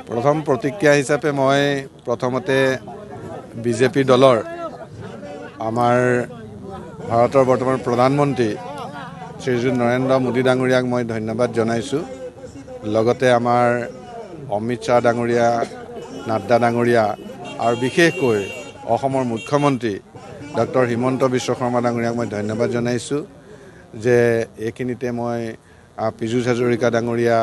প্ৰথম প্ৰতিক্ৰিয়া হিচাপে মই প্ৰথমতে বিজেপি দলৰ আমাৰ ভাৰতৰ বৰ্তমান প্ৰধানমন্ত্ৰী শ্ৰীযুত নৰেন্দ্ৰ মোদী ডাঙৰীয়াক মই ধন্যবাদ জনাইছোঁ। লগতে আমাৰ অমিত শ্বাহ ডাঙৰীয়া, নাড্ডা ডাঙৰীয়া আৰু বিশেষকৈ অসমৰ মুখ্যমন্ত্ৰী ডক্টৰ হিমন্ত বিশ্ব শৰ্মা ডাঙৰীয়াক মই ধন্যবাদ জনাইছোঁ যে এইখিনিতে মই পীযুষ হাজৰিকা ডাঙৰীয়া,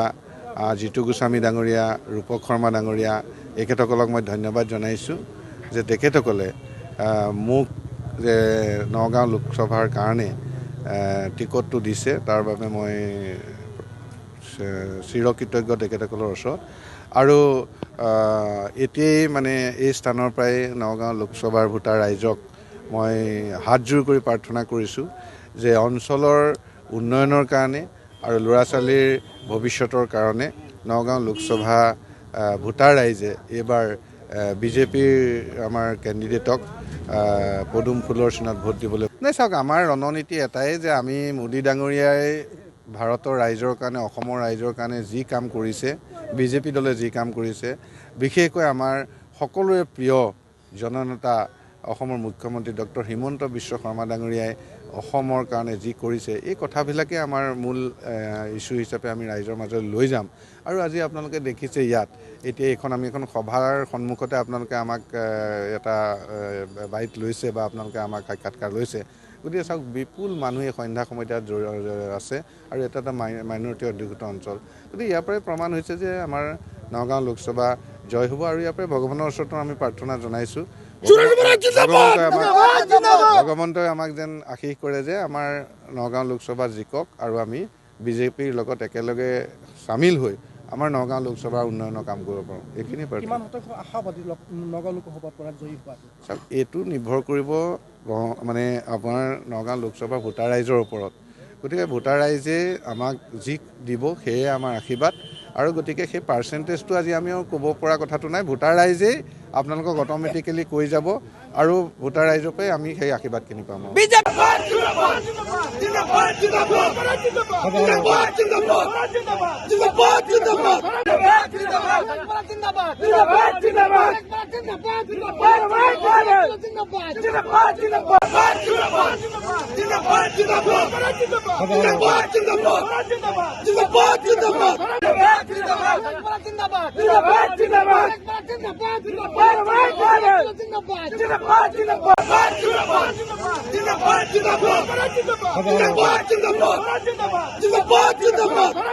জিতু গোস্বামী ডাঙৰীয়া, ৰূপক শৰ্মা ডাঙৰীয়া এখেতসকলক মই ধন্যবাদ জনাইছোঁ যে তেখেতসকলে মোক যে নগাঁও লোকসভাৰ কাৰণে টিকটটো দিছে, তাৰ বাবে মই চিৰকৃতজ্ঞ তেখেতসকলৰ ওচৰত। আৰু এতিয়াই মানে এই স্থানৰ পৰাই নগাঁও লোকসভাৰ ভোটাৰ ৰাইজক মই হাতজোৰ কৰি প্ৰাৰ্থনা কৰিছোঁ যে অঞ্চলৰ উন্নয়নৰ কাৰণে আৰু ল'ৰা ছোৱালীৰ ভৱিষ্যতৰ কাৰণে নগাঁও লোকসভা ভোটাৰ ৰাইজে এইবাৰ বিজেপিৰ আমাৰ কেণ্ডিডেটক পদুম ফুলৰ চিনত ভোট দিবলৈ চাওক। আমাৰ ৰণনীতি এটাই যে আমি মোদী ডাঙৰীয়াই ভাৰতৰ ৰাইজৰ কাৰণে, অসমৰ ৰাইজৰ কাৰণে যি কাম কৰিছে, বিজেপি দলে যি কাম কৰিছে, বিশেষকৈ আমাৰ সকলোৰে প্ৰিয় জননেতা অসমৰ মুখ্যমন্ত্ৰী ডক্টৰ হিমন্ত বিশ্ব শৰ্মা ডাঙৰীয়াই অসমৰ কাৰণে যি কৰিছে, এই কথাবিলাকে আমাৰ মূল ইছ্যু হিচাপে আমি ৰাইজৰ মাজত লৈ যাম। আৰু আজি আপোনালোকে দেখিছে ইয়াত এতিয়া আমি এখন সভাৰ সন্মুখতে আপোনালোকে আমাক এটা বাইট লৈছে বা আপোনালোকে আমাক সাক্ষাৎকাৰ লৈছে। গতিকে চাওক, বিপুল মানুহে সন্ধ্যা সময়ত আছে আৰু এটা মাইনৰিটি অধ্যুষিত অঞ্চল। গতিকে ইয়াৰ পৰাই প্ৰমাণ হৈছে যে আমাৰ নগাঁও লোকসভা জয় হ'ব। আৰু ইয়াৰ পৰাই ভগৱানৰ ওচৰতো আমি প্ৰাৰ্থনা জনাইছোঁ, ভগৱন্তই আমাক যেন আশীষ কৰে যে আমাৰ নগাঁও লোকসভা জিকক আৰু আমি বিজেপিৰ লগত একেলগে চামিল হৈ আমাৰ নগাঁও লোকসভাৰ উন্নয়নৰ কাম কৰিব পাৰোঁ। এইখিনি চাওক, এইটো নিৰ্ভৰ কৰিব মানে আপোনাৰ নগাঁও লোকসভা ভোটাৰ ৰাইজৰ ওপৰত। গতিকে ভোটাৰ ৰাইজে আমাক যি দিব সেয়ে আমাৰ আশীৰ্বাদ। আৰু গতিকে সেই পাৰ্চেণ্টেজটো আজি আমি ক'ব পৰা কথাটো নাই, ভোটাৰ ৰাইজেই আপোনালোকক অট'মেটিকেলি কৈ যাব আৰু ভোটাৰ ৰাইজৰ পৰাই আমি সেই আশীৰ্বাদখিনি পাম।